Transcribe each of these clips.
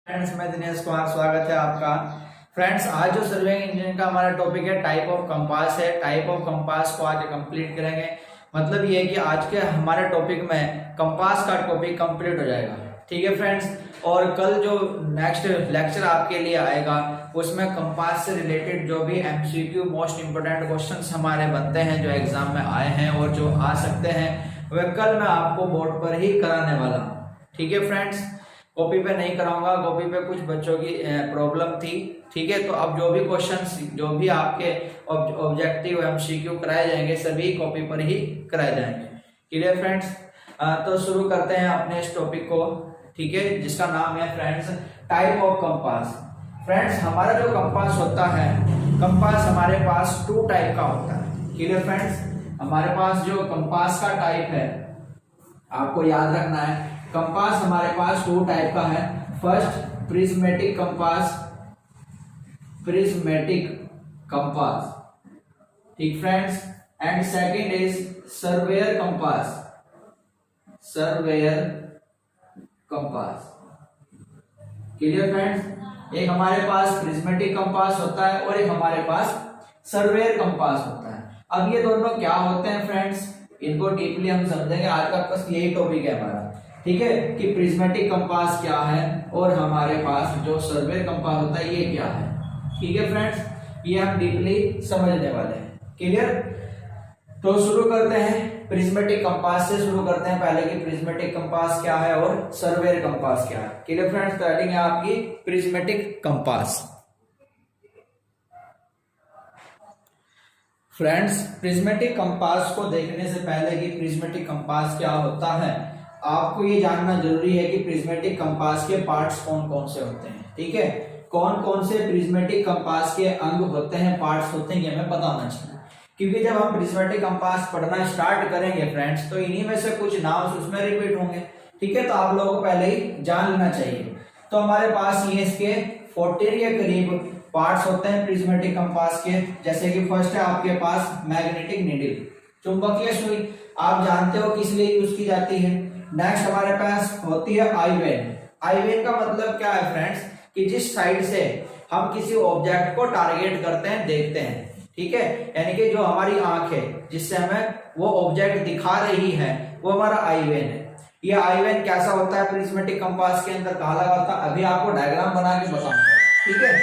Friends, मैं दिनेश कुमार, स्वागत है आपका। फ्रेंड्स, आज जो सर्वेइंग इंजीनियरिंग का हमारा टॉपिक है टाइप ऑफ कंपास है। टाइप ऑफ कंपास को आज कंप्लीट करेंगे। मतलब ये है कि आज के हमारे टॉपिक में कंपास का टॉपिक कंप्लीट हो जाएगा। ठीक है फ्रेंड्स, और कल जो नेक्स्ट लेक्चर आपके लिए आएगा उसमें कंपास से रिलेटेड जो भी एमसीक्यू मोस्ट इंपोर्टेंट क्वेश्चंस हमारे बनते हैं, जो एग्जाम में आए हैं और जो आ सकते हैं, वह कल मैं आपको बोर्ड पर ही कराने वाला हूँ। ठीक है फ्रेंड्स, कॉपी पे नहीं कराऊंगा। कॉपी पे कुछ बच्चों की प्रॉब्लम थी। ठीक है, तो अब जो भी क्वेश्चंस जो भी आपके ऑब्जेक्टिव एमसीक्यू कराए जाएंगे सभी कॉपी पर ही कराए जाएंगे। क्लियर फ्रेंड्स, तो शुरू करते हैं अपने इस टॉपिक को। ठीक है, जिसका नाम है friends type of compass. Friends, हमारा जो कंपास होता है, कंपास हमारे पास टू टाइप का होता है। क्लियर फ्रेंड्स, हमारे पास जो कंपास का टाइप है आपको याद रखना है, कंपास हमारे पास टू टाइप का है। First prismatic compass, prismatic compass. ठीक friends, and second is surveyor compass, surveyor compass. Clear friends, एक हमारे पास प्रिज्मेटिक कंपास होता है और एक हमारे पास सर्वेयर कंपास होता है। अब ये दोनों क्या होते हैं फ्रेंड्स, इनको डीपली हम समझेंगे। आज का बस यही टॉपिक है हमारा। ठीक है, कि प्रिज्मेटिक कंपास क्या है और हमारे पास जो सर्वेयर कंपास होता है ये क्या है। ठीक है फ्रेंड्स, ये हम डीपली समझने वाले हैं। क्लियर, तो शुरू करते हैं प्रिज्मेटिक कंपास से शुरू करते हैं पहले कि प्रिज्मेटिक कंपास क्या है और सर्वेयर कंपास क्या है। क्लियर फ्रेंड्स, स्टार्टिंग है आपकी prismatic compass. Friends, prismatic compass को देखने से पहले कि प्रिज्मेटिक कंपास क्या होता है, आपको ये जानना जरूरी है कि प्रिज्मेटिक कंपास के पार्ट्स कौन कौन से होते हैं। ठीक है, कौन कौन से प्रिज्मेटिक कंपास के अंग होते हैं, पार्ट्स होते हैं, ये हमें पता होना चाहिए। क्योंकि जब हम प्रिज्मेटिक कंपास पढ़ना स्टार्ट करेंगे फ्रेंड्स, तो इन्हीं में से कुछ नाम उसमें रिपीट होंगे। ठीक है, तो आप लोगों को पहले ही जान लेना चाहिए। तो हमारे पास ये इसके 14 के करीब पार्ट्स होते हैं प्रिज्मेटिक कंपास के। जैसे कि फर्स्ट है आपके पास मैग्नेटिक नीडल, चुंबकीय सुई, आप जानते हो किस लिए यूज की जाती है। नेक्स्ट हमारे पास होती है आई वेन। आई वेन का मतलब क्या है फ्रेंड्स, कि जिस साइड से हम किसी ऑब्जेक्ट को टारगेट करते हैं, देखते हैं। ठीक है, यानी कि जो हमारी आंख है जिससे हमें वो ऑब्जेक्ट दिखा रही है, वो हमारा आई वेन है। ये आई वेन कैसा होता है प्रिज्मेटिक कंपास के अंदर, कहाँ लगा होता है, अभी आपको डायग्राम बना के बताऊंगा। ठीक है,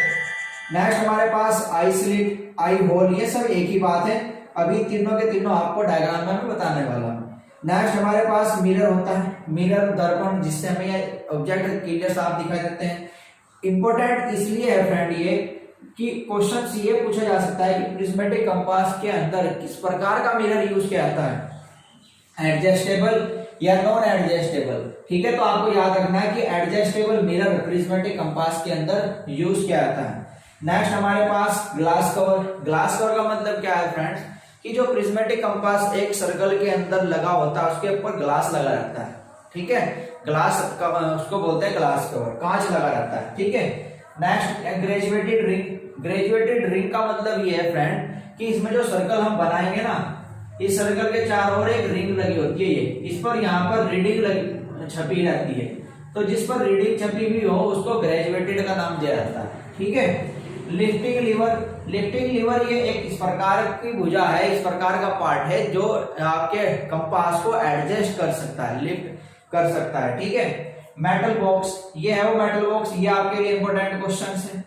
नेक्स्ट हमारे पास आई स्लिट, आई होल, ये सब एक ही बात है। अभी तीनों के तीनों आपको डायग्राम में बताने वाला हूं। नेक्स्ट हमारे पास मिरर होता है, मिरर दर्पण, जिससे हमें ऑब्जेक्ट क्लियर साफ दिखाई देते हैं। इंपॉर्टेंट इसलिए है फ्रेंड ये कि क्वेश्चन ये पूछा जा सकता है कि प्रिज्मेटिक कंपास के अंदर किस प्रकार का मिरर यूज किया जाता है, एडजस्टेबल या नॉन एडजस्टेबल। ठीक है, तो आपको याद रखना है कि एडजस्टेबल मिरर प्रिज्मेटिक कंपास के अंदर यूज किया जाता है। नेक्स्ट हमारे पास ग्लास कवर। ग्लास कवर का मतलब क्या है फ्रेंड्स, कि जो प्रिज्मेटिक कंपास एक सर्कल के अंदर लगा होता है, उसके ऊपर ग्लास लगा रहता है। ठीक है, ग्लास का उसको बोलते हैं ग्लास कवर, कांच लगा रहता है। ठीक है, next graduated ring. Graduated ring का मतलब ये है फ्रेंड कि इसमें जो सर्कल हम बनाएंगे ना, इस सर्कल के चारों ओर एक रिंग लगी होती है। ये इस पर यहाँ पर रीडिंग छपी रहती है, तो जिस पर रीडिंग छपी हुई हो उसको ग्रेजुएटेड का नाम दिया जाता है। ठीक है, लिफ्टिंग लीवर। लिफ्टिंग लीवर ये एक इस प्रकार की भुजा है, इस प्रकार का पार्ट है जो आपके कंपास को एडजस्ट कर सकता है, लिफ्ट कर सकता है। ठीक है, मेटल बॉक्स, ये है वो मेटल बॉक्स। ये आपके लिए इंपॉर्टेंट क्वेश्चन है।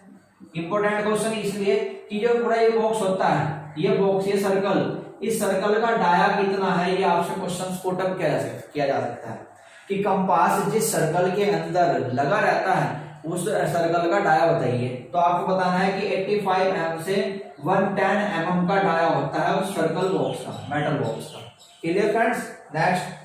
इंपॉर्टेंट क्वेश्चन इसलिए कि जो पूरा ये बॉक्स होता है, ये बॉक्स, ये सर्कल, इस सर्कल का डाया कितना है, ये आपसे क्वेश्चन पुट अप किया जा सकता है कि कंपास जिस सर्कल के अंदर लगा रहता है उस सर्कल का डाया बताइए। तो आपको बताना है कि 85 mm से 110 mm का डाया होता है उस सर्कल बॉक्स का, मेटल बॉक्स का। Clear friends, next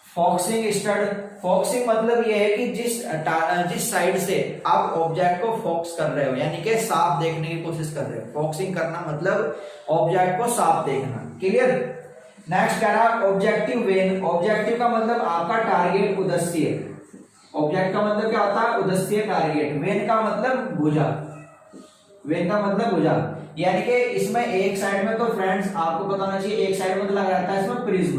focusing stud. Focusing मतलब ये है कि जिस साइड से आप ऑब्जेक्ट को फोकस कर रहे हो, यानी कि साफ देखने की कोशिश कर रहे हो। फोकसिंग करना मतलब ऑब्जेक्ट को साफ देखना। क्लियर, नेक्स्ट कह रहा है ऑब्जेक्टिव वेन। ऑब्जेक्टिव का मतलब आपका टारगेट, उद्देश्य। ऑब्जेक्ट का मतलब क्या होता है, उद्देश्य, टारगेट। वेन का मतलब भुजा, वेन का मतलब भुजा, यानी कि इसमें एक साइड में तो फ्रेंड्स आपको बताना चाहिए, एक साइड में तो लगा रहता है इसमें प्रिज्म,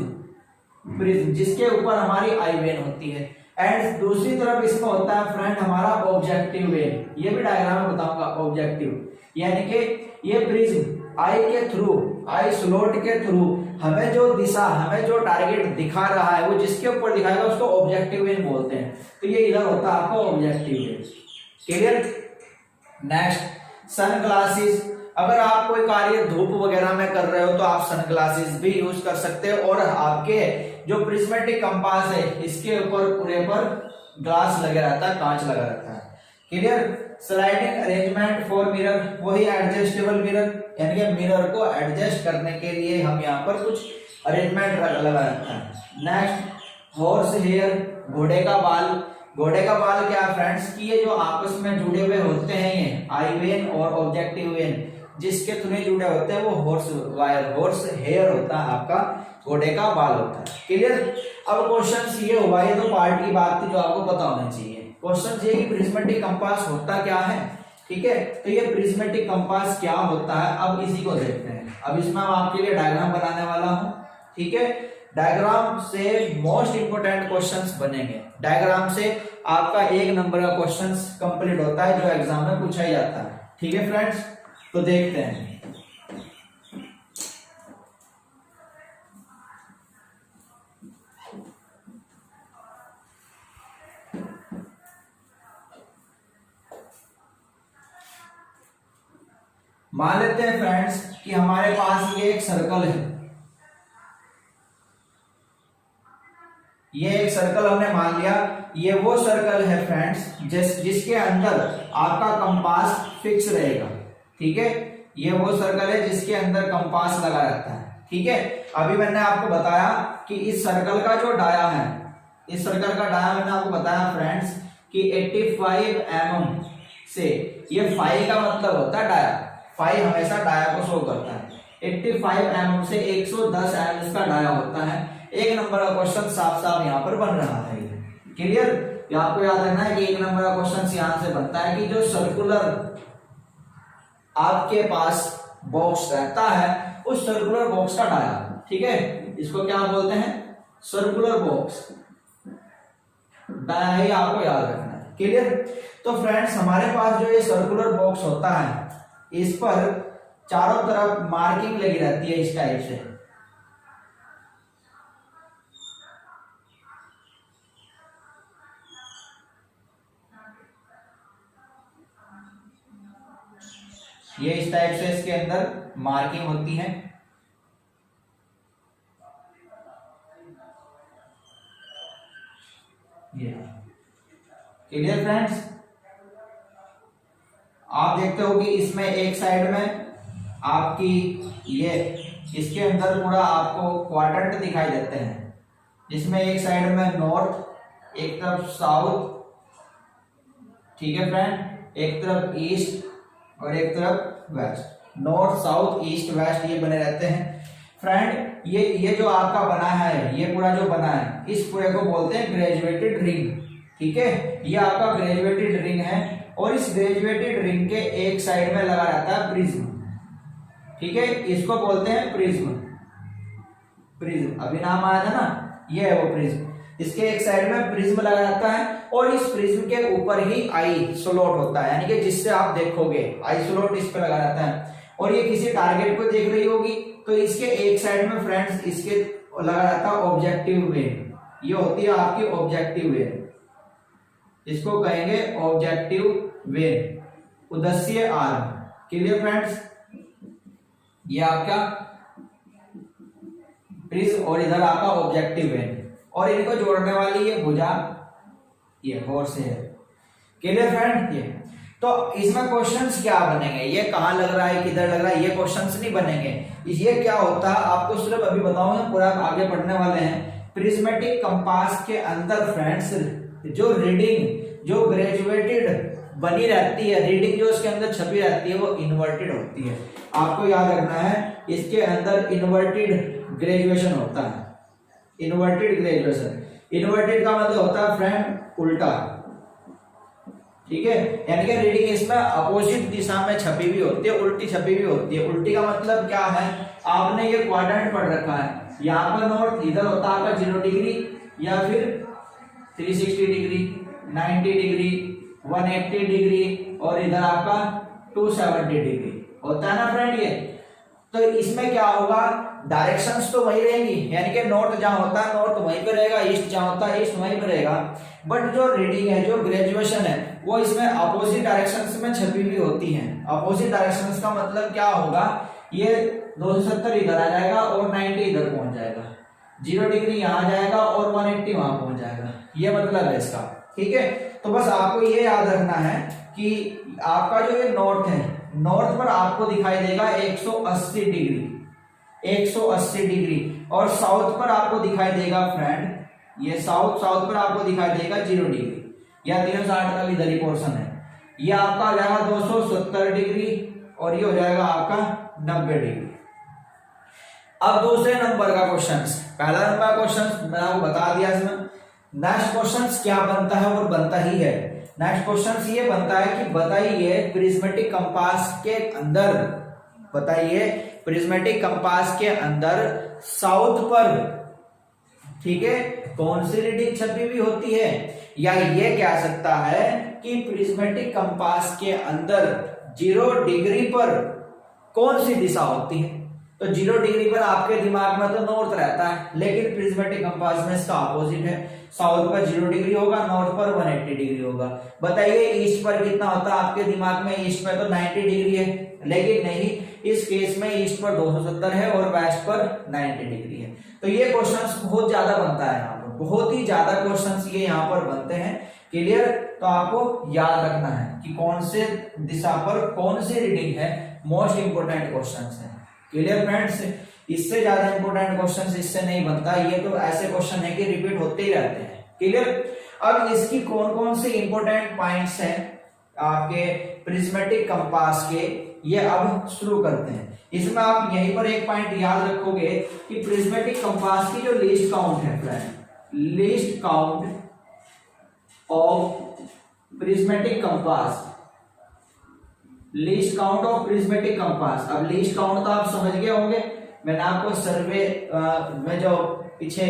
प्रिज्म जिसके ऊपर हमारी आई वेन होती है। एंड दूसरी तरफ इसमें होता है फ्रेंड हमारा ऑब्जेक्टिव वेन। ये भी डायग्राम में बताऊंगा ऑब्जेक्टिव, यानी कि ये प्रिज्म आई के थ्रू, आई स्लॉट के थ्रू हमें जो दिशा, हमें जो टारगेट दिखा रहा है वो जिसके ऊपर दिखाएगा उसको ऑब्जेक्टिव वेन बोलते हैं। तो ये इधर होता है आपका objective vane. Clear. Next sunglasses. अगर आप कोई कार्य धूप वगैरह में कर रहे हो तो आप सन ग्लासेस भी यूज कर सकते हो। और आपके जो प्रिज्मेटिक कंपास है इसके ऊपर पूरे पर ग्लास लगा रहता है, कांच लगा रहता है। Clear. Sliding arrangement for mirror, वही एडजस्टेबल मिरर, यानी कि मिरर को एडजस्ट करने के लिए हम यहाँ पर कुछ अरेंजमेंट लगा रहता है। नेक्स्ट हॉर्स हेयर, घोड़े का बाल। घोड़े का बाल क्या फ्रेंड्स कि ये जो आपस में जुड़े हुए होते हैं ये आई वेन और ऑब्जेक्टिव वेन जिसके थ्रू जुड़े होते हैं वो हॉर्स वायर, हॉर्स हेयर होता है आपका, घोड़े का बाल होता है। क्लियर। अब क्वेश्चन ये हुआ, ये तो पार्ट की बात थी जो आपको पता होना चाहिए। क्वेश्चन ये कि प्रिज्मेटिक कंपास होता क्या है, ठीक है। तो ये प्रिज्मेटिक कंपास क्या होता है अब इसी को देखते हैं। अब इसमें मैं आपके लिए डायग्राम बनाने वाला हूं, ठीक है। डायग्राम से मोस्ट इंपोर्टेंट क्वेश्चंस बनेंगे। डायग्राम से आपका 1 नंबर का क्वेश्चंस कंप्लीट होता है जो एग्जाम में पूछा जाता है, ठीक है फ्रेंड्स। तो देखते हैं। मान लेते हैं फ्रेंड्स कि हमारे पास ये एक सर्कल है, ये एक सर्कल हमने मान लिया। ये वो सर्कल है फ्रेंड्स जिसके अंदर आपका कंपास फिक्स रहेगा, ठीक है। ये वो सर्कल है जिसके अंदर कंपास लगा रहता है, ठीक है। अभी मैंने आपको बताया कि इस सर्कल का जो डाया है, इस सर्कल का डाया मैंने आपको बताया फ्रेंड्स कि 85 mm से, ये फाई का मतलब होता है डाया, फाई हमेशा डाया को शो करता है। 85 mm से 110 mm इसका डाया होता है। 1 नंबर का क्वेश्चन साफ साफ यहाँ पर बन रहा है। क्लियर। आपको याद रखना है कि 1 नंबर का क्वेश्चन यहां से बनता है कि जो सर्कुलर आपके पास बॉक्स रहता है उस सर्कुलर बॉक्स का डाया, ठीक है, इसको क्या बोलते हैं, सर्कुलर बॉक्स, डाया ही आपको याद रखना है। क्लियर। तो फ्रेंड्स हमारे पास जो ये सर्कुलर बॉक्स होता है इस पर चारों तरफ मार्किंग लगी रहती है इस टाइप से, ये इस टाइप से इसके अंदर मार्किंग होती है। ये क्लियर फ्रेंड्स। आप देखते हो कि इसमें एक साइड में आपकी ये इसके अंदर पूरा आपको क्वाड्रेंट दिखाई देते हैं, जिसमें एक साइड में नॉर्थ, एक तरफ साउथ, ठीक है फ्रेंड, एक तरफ ईस्ट और एक तरफ west. North south east west ये बने रहते हैं फ्रेंड। ये जो आपका बना है, ये पूरा जो बना है इस पूरे को बोलते हैं ग्रेजुएटेड रिंग, ठीक है। ये आपका ग्रेजुएटेड रिंग है और इस ग्रेजुएटेड रिंग के एक साइड में लगा रहता है प्रिज्म, ठीक है, इसको बोलते हैं प्रिज्म। प्रिज्म अभी नाम आया था ना, ये है वो प्रिज्म। इसके एक साइड में प्रिज्म लगा रहता है और इस प्रिज्म के ऊपर ही आई स्लॉट होता है, यानी कि जिससे आप देखोगे आई स्लॉट इस पे लगा रहता है और ये किसी टारगेट को देख रही होगी तो इसके एक साइड में फ्रेंड्स इसके लगा रहता है ऑब्जेक्टिव वेन। ये होती है आपकी ऑब्जेक्टिव वेन, इसको कहेंगे ऑब्जेक्टिव वेन, उद्देश्य आर्म। Clear friends. ये आपका प्रिज्म और इधर आपका ऑब्जेक्टिव वेन और इनको जोड़ने वाली ये भुजा, ये हॉर्स है। Clear friend. ये तो इसमें क्वेश्चंस क्या बनेंगे, ये कहां लग रहा है, किधर लग रहा है, ये क्वेश्चंस नहीं बनेंगे। ये क्या होता है आपको सिर्फ अभी बताऊंगा, पूरा आगे पढ़ने वाले हैं। प्रिज्मेटिक कंपास के अंदर फ्रेंड्स जो रीडिंग, जो ग्रेजुएटेड बनी रहती है, रीडिंग जो इसके अंदर छपी रहती है वो इन्वर्टेड होती है। आपको याद रखना है इसके अंदर इन्वर्टेड ग्रेजुएशन होता है, इन्वर्टेड ग्रेजुएशन। इन्वर्टेड का मतलब होता है फ्रेंड उल्टा, ठीक है, यानी कि रीडिंग इसमें अपोजिट दिशा में छपी हुई होती है, उल्टी छपी हुई होती है। उल्टी का मतलब क्या है, आपने ये क्वाड्रेंट पढ़ रखा है, यहाँ पर नॉर्थ, इधर होता है आपका 0 डिग्री या फिर 360 डिग्री, 90 डिग्री, 180 डिग्री और इधर आपका 270 डिग्री होता है ना फ्रेंड ये। तो इसमें क्या होगा, डायरेक्शंस तो वही रहेंगी, यानी कि नॉर्थ जहां होता है नॉर्थ वहीं पे रहेगा, ईस्ट जहां होता है ईस्ट वहीं पे रहेगा। बट जो रीडिंग है, जो ग्रेजुएशन है, वो इसमें अपोजिट डायरेक्शंस में छपी हुई होती है। अपोजिट डायरेक्शंस का मतलब क्या होगा, ये 270 इधर आ जाएगा और 90 इधर पहुंच जाएगा, 0 डिग्री यहाँ जाएगा और 180 वहां पहुंच जाएगा, ये मतलब है इसका। ठीक है, तो बस आपको ये याद रखना है कि आपका जो ये नॉर्थ है, नॉर्थ पर आपको दिखाई देगा 180 डिग्री, 180 डिग्री, और साउथ पर आपको दिखाई देगा फ्रेंड, ये साउथ पर आपको दिखाई देगा 0 डिग्री, या 360 का भी इधर ही पोर्शन है, ये आपका आ जाएगा 270 डिग्री और ये हो जाएगा आपका 90 डिग्री। अब दूसरे नंबर का क्वेश्चन, पहला नंबर का क्वेश्चन मैंने आपको बता दिया इसमें। नेक्स्ट क्वेश्चन क्या बनता है, और बनता ही है, नेक्स्ट क्वेश्चन ये बनता है कि बताइए प्रिज्मेटिक कंपास के अंदर, बताइए प्रिज्मेटिक कंपास के अंदर साउथ पर, ठीक है, कौन सी रीडिंग छपी हुई होती है, या ये कह सकता है कि प्रिज्मेटिक कंपास के अंदर 0 डिग्री पर कौन सी दिशा होती है। तो 0 डिग्री पर आपके दिमाग में तो नॉर्थ रहता है, लेकिन प्रिज्मेटिक कंपास में इसका अपोजिट है, साउथ पर 0 डिग्री होगा, नॉर्थ पर 180 डिग्री होगा। बताइए ईस्ट पर कितना होता है आपके दिमाग में, ईस्ट में तो 90 डिग्री है, लेकिन नहीं, इस केस में ईस्ट पर 270 है और वेस्ट पर 90 डिग्री है। तो ये क्वेश्चंस बहुत ज्यादा बनता है यहाँ पर, बहुत ही ज्यादा क्वेश्चंस ये यहाँ पर बनते हैं। क्लियर, तो आपको याद रखना है कि कौन से दिशा पर कौन सी रीडिंग है, मोस्ट इंपोर्टेंट क्वेश्चंस है। क्लियर फ्रेंड्स, इससे ज्यादा इंपोर्टेंट क्वेश्चन इससे नहीं बनता, ये तो ऐसे क्वेश्चन है कि रिपीट होते ही रहते हैं। क्लियर, अब इसकी कौन कौन से इंपोर्टेंट पॉइंट्स हैं आपके प्रिज्मेटिक कंपास के, ये अब शुरू करते हैं। इसमें आप यहीं पर एक पॉइंट याद रखोगे कि प्रिज्मेटिक कंपास की जो लीस्ट काउंट है friend, least count of prismatic compass, least count of prismatic compass. अब लीस्ट काउंट तो आप समझ गए होंगे, मैंने आपको सर्वे में जो पीछे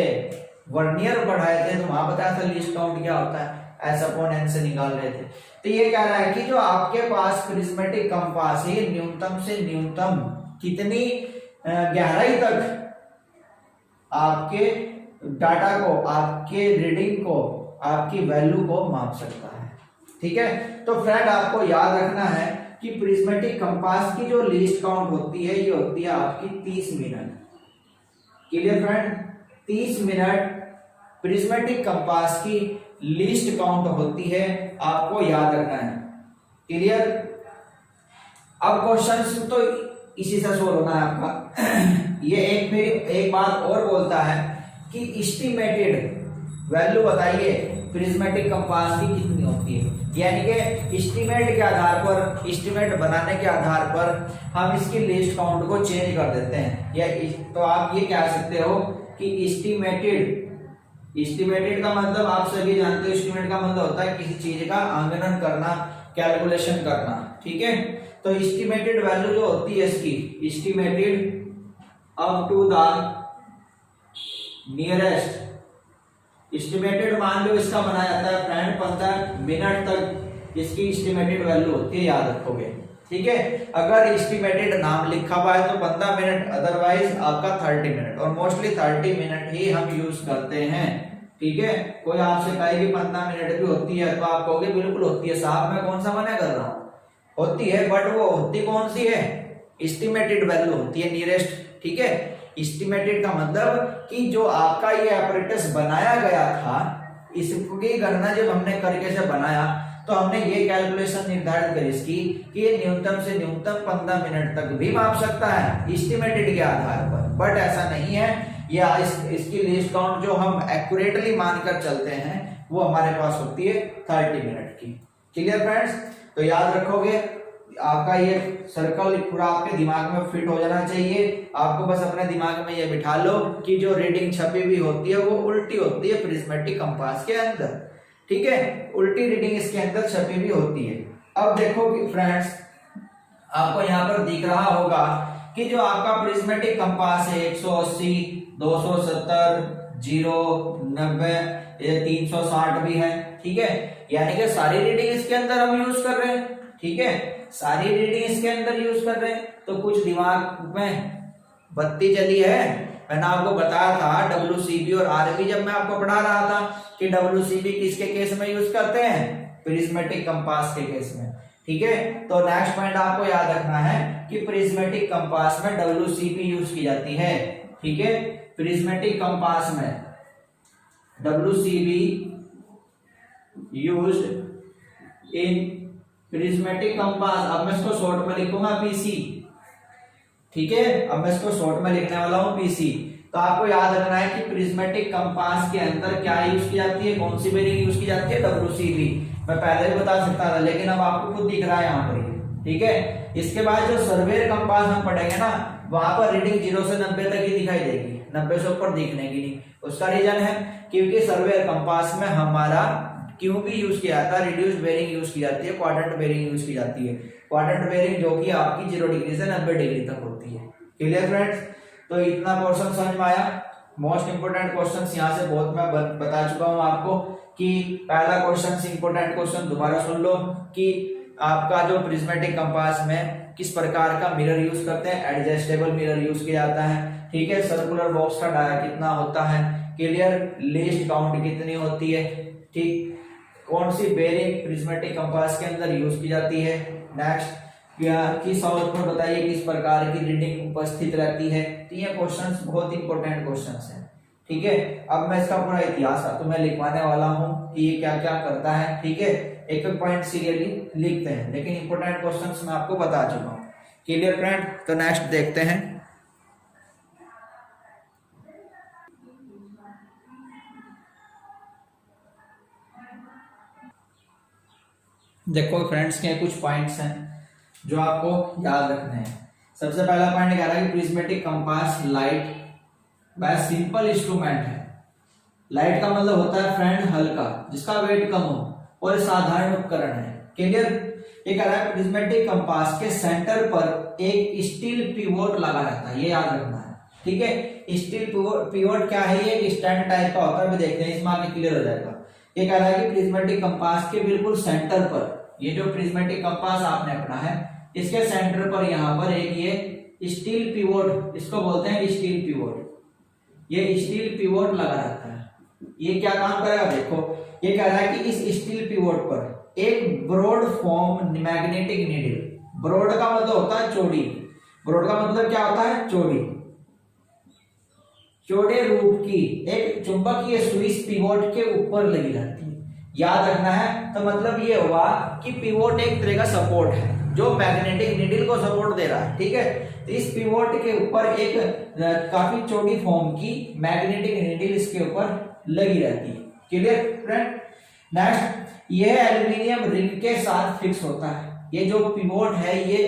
वर्नियर पढ़ाए थे तो वहां बताया था लीस्ट काउंट क्या होता है, एस अपॉन एन से निकाल रहे थे। तो ये कह रहा है कि जो आपके पास प्रिज्मेटिक कंपास है, न्यूनतम से न्यूनतम कितनी गहराई तक आपके डाटा को, आपके रीडिंग को, आपकी वैल्यू को माप सकता है। ठीक है, तो फ्रेंड आपको याद रखना है कि प्रिज्मेटिक कंपास की जो लीस्ट काउंट होती है, ये होती है आपकी 30 minute. Clear friend, 30 minute prismatic compass की लीस्ट काउंट होती है, आपको याद रखना है। क्लियर, अब क्वेश्चन तो इसी से सोल्व होना है आपका। ये एक बात और बोलता है कि एस्टिमेटेड वैल्यू बताइए प्रिज्मेटिक कंपास की कितनी होती है, यानी कि एस्टिमेट के आधार पर, एस्टिमेट बनाने के आधार पर हम इसकी लिस्ट काउंट को चेंज कर देते हैं। या तो आप ये कह सकते हो कि एस्टिमेटेड, एस्टिमेटेड का मतलब आप सभी जानते हो, एस्टिमेट का मतलब होता है किसी चीज का आंकलन करना, कैलकुलेशन करना। ठीक है, तो एस्टिमेटेड वैल्यू जो होती है इसकी, estimated up to the nearest, estimated मान लो इसका बनाया जाता है फ्रेंड 15 मिनट तक इसकी एस्टिमेटेड वैल्यू होती है, याद रखोगे। ठीक है, अगर एस्टिमेटेड नाम लिखा हुआ है तो 15 मिनट, अदरवाइज आपका 30 मिनट, और मोस्टली 30 मिनट ही हम यूज करते हैं। ठीक है, कोई आपसे कहे कि 15 मिनट भी होती है तो आप कहोगे बिल्कुल होती है साहब, मैं कौन सा मना कर रहा हूँ, होती है, बट वो होती कौन सी है, एस्टिमेटेड वैल्यू होती है नियरेस्ट। ठीक है, एस्टिमेटेड का मतलब कि जो आपका ये apparatus बनाया गया था, इसकी गणना जब हमने करके से बनाया तो हमने ये कैलकुलेशन निर्धारित करी इसकी कि ये न्यूनतम से न्यूनतम 15 मिनट तक भी माप सकता है एस्टिमेटेड के आधार पर, बट ऐसा नहीं है। या इसकी लिस्ट काउंट जो हम एक्यूरेटली मानकर चलते हैं वो हमारे पास होती है 30 मिनट की। क्लियर फ्रेंड्स, तो याद रखोगे, आपका ये सर्कल पूरा आपके दिमाग में फिट हो जाना चाहिए। आपको बस अपने दिमाग में ये बिठा लो कि जो रीडिंग छपी हुई होती है वो उल्टी होती है प्रिज्मेटिक कंपास के अंदर। ठीक है, उल्टी रीडिंग इसके अंदर छपी हुई होती है। अब देखो कि फ्रेंड्स, आपको यहाँ पर दिख रहा होगा कि जो आपका प्रिज्मेटिक कंपास है 180, 270, 0, 90, 360 भी है। ठीक है, यानी कि सारी रीडिंग इसके अंदर हम यूज कर रहे हैं। ठीक है, सारी रीडिंग इसके अंदर यूज कर रहे हैं, तो कुछ दिमाग में बत्ती जली है। मैंने आपको बताया था WCB और RB जब मैं आपको पढ़ा रहा था कि WCB किसके केस में यूज करते हैं, प्रिज्मेटिक कंपास के केस में। ठीक है, तो नेक्स्ट पॉइंट आपको याद रखना है कि प्रिज्मेटिक कंपास में WCB यूज की जाती है। ठीक है, प्रिज्मेटिक कंपास में WCB used in prismatic compass. अब मैं इसको शॉर्ट में लिखूंगा PC। ठीक है, अब मैं इसको शॉर्ट में लिखने वाला हूं PC। तो आपको याद रखना है कि प्रिज्मेटिक कंपास के अंदर क्या यूज की जाती है, कौन सी बेरिंग यूज की जाती है, WCB। मैं पहले भी बता सकता था, लेकिन अब आपको खुद दिख रहा है यहाँ पर। ठीक है, इसके बाद जो सर्वेयर कंपास हम पढ़ेंगे ना, वहां पर रीडिंग 0 से 90 तक ही दिखाई देगी, 90 से ऊपर दिखने की नहीं। उसका रीजन है क्योंकि सर्वेयर कंपास में हमारा क्यों भी यूज किया जाता है, रिड्यूस्ड बेरिंग यूज की जाती है, क्वाड्रेंट बेरिंग यूज की जाती है। क्वाड्रेंट बेरिंग जो कि आपकी 0 डिग्री से 90 डिग्री तक होती है। Clear friends? तो इतना क्वेश्चन समझ में आया। मोस्ट इंपोर्टेंट क्वेश्चंस यहाँ से बहुत मैं बता चुका हूँ आपको कि पहला क्वेश्चन इंपोर्टेंट क्वेश्चन दोबारा सुन लो कि आपका जो प्रिज्मेटिक कंपास में किस प्रकार का मिरर यूज करते हैं, एडजस्टेबल मिरर यूज किया जाता है। ठीक है, सर्कुलर बॉक्स का डाया कितना होता है, क्लियर, लीस्ट काउंट कितनी होती है, ठीक, कौन सी बेरिंग प्रिज्मेटिक कंपास के अंदर यूज की जाती है। नेक्स्ट, किस आउटपुट बताइए किस प्रकार की रीडिंग उपस्थित रहती है। तो ये क्वेश्चंस बहुत इंपॉर्टेंट क्वेश्चंस हैं। ठीक है, अब मैं इसका पूरा इतिहास तो मैं लिखवाने वाला हूँ कि ये क्या क्या करता है। ठीक है, एक एक पॉइंट सीरियसली लिखते हैं, लेकिन इंपॉर्टेंट क्वेश्चंस मैं आपको बता चुका हूँ। Clear friend? तो नेक्स्ट देखते हैं। देखो फ्रेंड्स के कुछ पॉइंट्स हैं जो आपको याद रखने हैं। सबसे पहला पॉइंट कह रहा है कि prismatic compass light by simple instrument है। लाइट का मतलब होता है फ्रेंड हल्का, जिसका वेट कम हो, और साधारण उपकरण है। क्लियर? ये कह रहा है प्रिज्मेटिक कंपास के सेंटर पर एक स्टील पिवोट लगा रहता है, ये याद रखना है। ठीक है, स्टील पिवोट क्या है, ये स्टैंड टाइप का होता है, देखते हैं इसमें आगे क्लियर हो जाएगा। ये कह रहा है कि प्रिज्मेटिक कंपास के बिल्कुल सेंटर पर, ये जो प्रिज्मेटिक कंपास आपने अपना है, इसके सेंटर पर यहाँ पर एक ये स्टील पिवोट, इसको बोलते हैं स्टील पिवोट, ये स्टील पिवोट लगा रहता है। ये क्या काम करेगा देखो, ये कह रहा है कि इस स्टील पिवोट पर एक broad form magnetic needle, broad का मतलब होता है चौड़ी, ब्रॉड का मतलब क्या होता है, चौड़ी, चौड़े रूप की एक चुंबकीय सुई पिवोट के ऊपर लगी रहती है। याद रखना है, तो मतलब ये हुआ कि पिवोट एक तरह का सपोर्ट है जो मैग्नेटिक नीडल को सपोर्ट दे रहा है। ठीक है, तो इस पिवोट के ऊपर एक काफी चौड़ी फॉर्म की मैग्नेटिक नीडल इसके ऊपर लगी रहती है। Clear friend? नेक्स्ट, यह एल्यूमिनियम रिंग के साथ फिक्स होता है। ये जो पिवोट है ये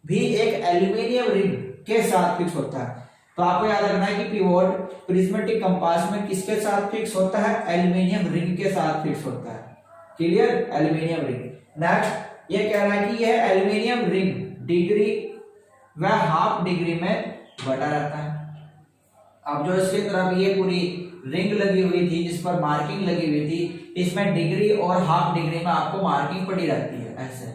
भी एक एल्यूमिनियम रिंग के साथ फिक्स होता है। तो आपको याद रखना है कि पिवोट प्रिज्मेटिक कंपास में किसके साथ फिक्स होता है, एल्यूमिनियम रिंग के साथ फिक्स होता है। क्लियर? Aluminium ring. नेक्स्ट, ये कह रहा है कि यह एल्यूमिनियम रिंग डिग्री व हाफ डिग्री में बटा रहता है। अब जो इसकी तरफ ये पूरी रिंग लगी हुई थी जिस पर मार्किंग लगी हुई थी, इसमें डिग्री और हाफ डिग्री में आपको मार्किंग पड़ी रहती है ऐसे।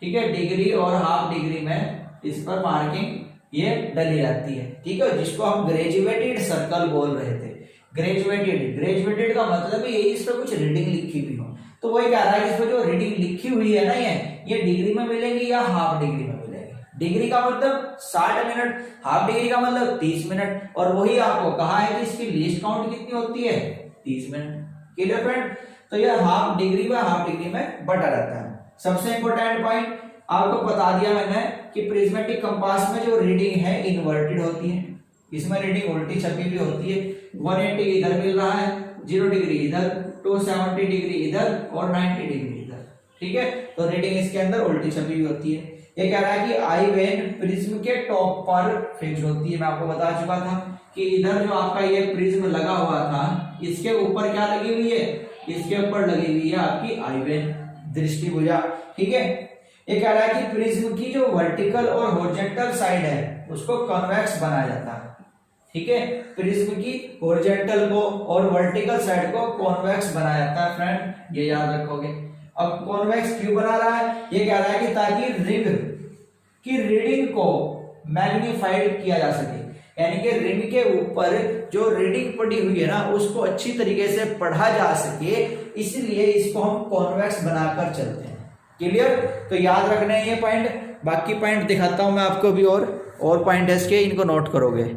ठीक है, डिग्री और हाफ डिग्री में इस पर मार्किंग ये डली रहती है। ठीक है, जिसको हम ग्रेजुएटेड सर्कल बोल रहे थे। ग्रेजुएटेड का मतलब है यही, इस पर कुछ रीडिंग लिखी हुई हो। तो वही कह रहा है इस पर जो रीडिंग लिखी हुई है ना, ये डिग्री में मिलेगी या हाफ डिग्री में मिलेगी। डिग्री का मतलब 60 मिनट, हाफ डिग्री का मतलब 30 मिनट, और वही आपको कहा है कि इसकी लीस्ट काउंट कितनी होती है, 30 मिनट। Clear friend? तो ये हाफ डिग्री व हाफ डिग्री में बटा रहता है। सबसे इंपॉर्टेंट पॉइंट आपको बता दिया मैंने कि प्रिज्मेटिक कंपास में जो रीडिंग है इन्वर्टेड होती है, इसमें रीडिंग उल्टी छपी भी होती है। 180 इधर मिल रहा है, 0 डिग्री इधर, 270 डिग्री इधर और 90 डिग्री इधर। ठीक है, तो रीडिंग इसके अंदर उल्टी छपी हुई होती है। ये कह रहा है कि आई वेन प्रिज्म के टॉप पर फिक्स होती है। मैं आपको बता चुका था कि इधर जो आपका ये प्रिज्म लगा हुआ था, इसके ऊपर क्या लगी हुई है, इसके ऊपर लगी हुई है आपकी आई वेन, दृष्टिभुजा। ठीक है, ये कह रहा है कि प्रिज्म की जो वर्टिकल और हॉरिजॉन्टल साइड है उसको कन्वेक्स बनाया जाता है। ठीक है। प्रिज्म की हॉरिजॉन्टल को और वर्टिकल साइड को कॉन्वेक्स बनाया जाता है फ्रेंड, ये याद रखोगे। अब कॉन्वेक्स क्यों बना रहा है, ये कह रहा है कि ताकि रिंग की रीडिंग को मैग्नीफाइड किया जा सके, यानी कि रिंग के ऊपर जो रीडिंग पड़ी हुई है ना उसको अच्छी तरीके से पढ़ा जा सके, इसलिए इसको हम कॉन्वेक्स बनाकर चलते हैं। क्लियर, तो याद रखना है ये पॉइंट। बाकी पॉइंट दिखाता हूं मैं आपको भी, और पॉइंट है इसके, इनको नोट करोगे।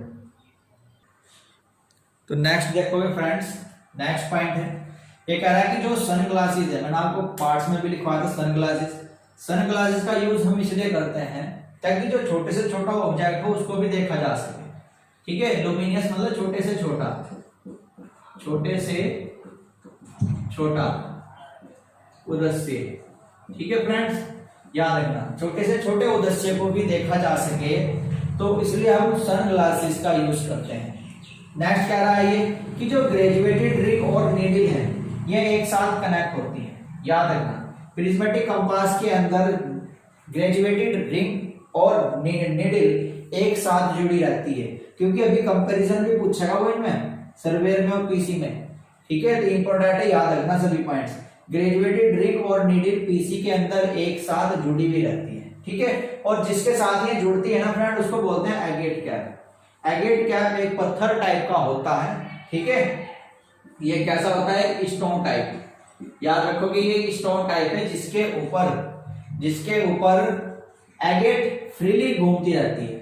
तो नेक्स्ट देखोगे फ्रेंड्स, नेक्स्ट पॉइंट है, ये कह रहा है कि जो सन ग्लासेस है, मैंने आपको पार्ट्स में भी लिखवाया था सन ग्लासेस। सन ग्लासेस का यूज हम इसलिए करते हैं ताकि जो छोटे से छोटा ऑब्जेक्ट हो उसको भी देखा जा सके, ठीक है। लुमिनियस मतलब छोटे से छोटा, छोटे से छोटा उद्देश्य, ठीक है फ्रेंड्स, याद रखना, छोटे से छोटे उद्देश्य को भी देखा जा सके, तो इसलिए हम सन ग्लासेस का यूज करते हैं। नेक्स्ट कह रहा है ये कि जो ग्रेजुएटेड रिंग और नीडल है ये एक साथ कनेक्ट होती है, याद रखना। प्रिज्मेटिक कंपास के अंदर ग्रेजुएटेड रिंग और नीडल एक साथ जुड़ी रहती है, क्योंकि अभी कंपैरिजन भी पूछेगा वो इनमें, सर्वेयर में और पीसी में, ठीक है। तो इंपॉर्टेंट है, याद रखना सभी पॉइंट्स। ग्रेजुएटेड रिंग और नीडल पीसी के अंदर एक साथ जुड़ी हुई रहती है, ठीक है। और जिसके साथ ये जुड़ती है ना फ्रेंड, उसको बोलते हैं एगेट कैप। एगेट कैप एक पत्थर टाइप का होता है, ठीक है। ये कैसा होता है, स्टोन टाइप, याद रखोगे ये स्टोन टाइप है जिसके ऊपर एगेट फ्रीली घूमती रहती है,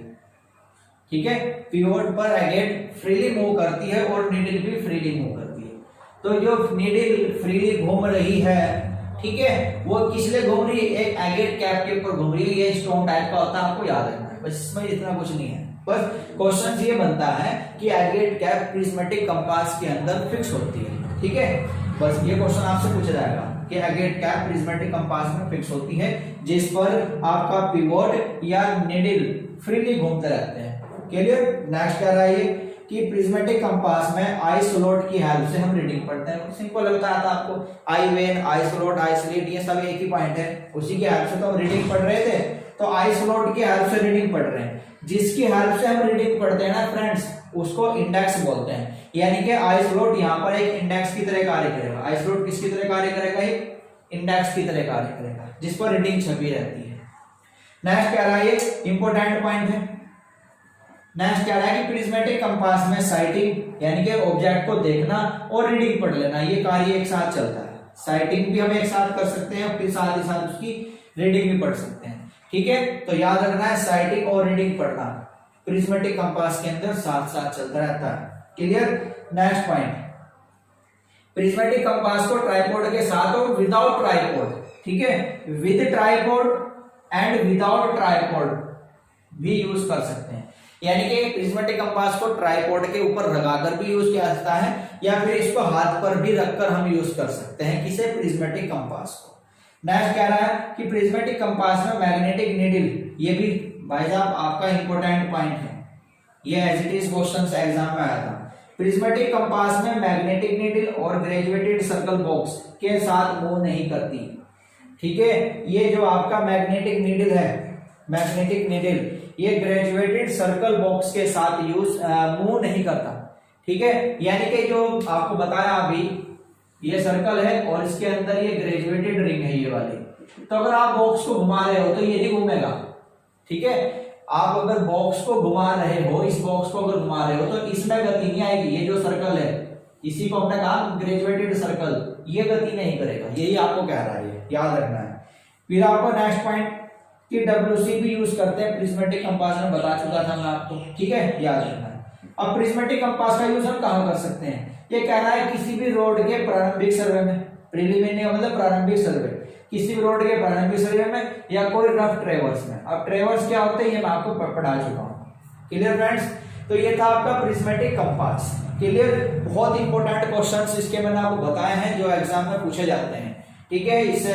ठीक है। पिवोट पर एगेट फ्रीली मूव करती है और नीडल भी फ्रीली मूव करती है। तो जो नीडल फ्रीली घूम रही है, ठीक है, वो किस लिए घूम रही है, एक एगेट कैप के ऊपर घूम रही है। ये स्टोन टाइप का होता है, आपको याद रखना है, बस इसमें इतना कुछ नहीं है। बस क्वेश्चन ये बनता है कि एगेट कैप प्रिज्मेटिक कंपास के अंदर फिक्स होती है, ठीक है। बस ये क्वेश्चन आपसे पूछा जाएगा कि एगेट कैप प्रिज्मेटिक कंपास में फिक्स होती है, जिस पर आपका पिवोट या नीडल फ्रीली घूमते रहते हैं। क्लियर। नेक्स्ट कह रहा है कि प्रिज्मेटिक कंपास में आई स्लॉट की हेल्प से हम रीडिंग पढ़ते हैं। सिंपल बताया था आपको, eye vane, eye slot, eye slit, ये सब एक ही पॉइंट है, उसी की हेल्प से तो हम रीडिंग पढ़ रहे थे। तो आई स्लॉट की हेल्प से रीडिंग पढ़ रहे हैं, जिसकी हेल्प से हम रीडिंग पढ़ते हैं ना फ्रेंड्स, उसको इंडेक्स बोलते हैं। यानी कि आई स्लॉट यहाँ पर एक इंडेक्स की तरह कार्य करेगा। आई स्लॉट किसकी तरह कार्य करेगा, एक इंडेक्स की तरह कार्य करेगा, जिस पर रीडिंग छपी रहती है। नेक्स्ट कह रहा है, ये इंपॉर्टेंट पॉइंट है। नेक्स्ट कह रहा है कि प्रिज्मेटिक कंपास में साइटिंग यानी कि ऑब्जेक्ट को देखना और रीडिंग पढ़ लेना, ये कार्य एक साथ चलता है। साइटिंग भी हम एक साथ कर सकते हैं और फिर साथ ही साथ उसकी रीडिंग भी पढ़ सकते हैं, ठीक है। तो याद रखना है, साइटिंग और रीडिंग पढ़ना प्रिज्मेटिक कंपास के अंदर साथ साथ चलता रहता है। Clear. Next point, prismatic compass को ट्राइपॉड के साथ और विदाउट ट्राइपॉड, ठीक है, with tripod and without tripod भी यूज कर सकते हैं। यानी कि प्रिज्मेटिक कंपास को ट्राइपॉड के ऊपर लगाकर भी यूज किया जाता है, या फिर इसको हाथ पर भी रखकर हम यूज कर सकते हैं, किसे, प्रिज्मेटिक कंपास को। नेक्स्ट कह रहा है कि प्रिज्मेटिक कंपास में मैग्नेटिक नीडल, ये भी भाई साहब आपका इंपॉर्टेंट पॉइंट है, ये as it is question exam में आया था। प्रिज्मेटिक कंपास में मैग्नेटिक नीडल और ग्रेजुएटेड सर्कल बॉक्स के साथ मूव नहीं करती, ठीक है। ये जो आपका मैग्नेटिक नीडल है, मैग्नेटिक नीडल, ये ग्रेजुएटेड सर्कल बॉक्स के साथ मूव नहीं करता, ठीक है। यानी कि जो आपको बताया अभी, ये सर्कल है और इसके अंदर ये ग्रेजुएटेड रिंग है ये वाली, तो अगर आप बॉक्स को घुमा रहे हो तो ये नहीं घूमेगा, ठीक है। आप अगर बॉक्स को घुमा रहे हो, इस बॉक्स को अगर घुमा रहे हो तो इसमें गति नहीं आएगी। ये जो सर्कल है, इसी को हमने कहा ग्रेजुएटेड सर्कल, ये गति नहीं करेगा, यही आपको कह रहा है, याद रखना है। फिर आपको नेक्स्ट पॉइंट कि WC भी यूज करते हैं प्रिज्मेटिक कंपास में, बता चुका था मैं आपको, ठीक है, याद रखना है। अब प्रिज्मेटिक कंपास का यूज हम कहां कर सकते हैं, ये कह रहा है किसी भी रोड के प्रारंभिक सर्वे में, प्रीलिमिनरी मतलब प्रारंभिक सर्वे, किसी भी रोड के प्रारंभिक सर्वे में या कोई रफ ट्रेवर्स में। अब ट्रेवर्स क्या होते हैं ये मैं आपको पढ़ा चुका हूं। Clear friends. तो ये था आपका प्रिज्मेटिक कंपास। क्लियर। बहुत इंपॉर्टेंट क्वेश्चंस इसके मैंने आपको बताए हैं जो एग्जाम में पूछे जाते हैं, ठीक है। इसे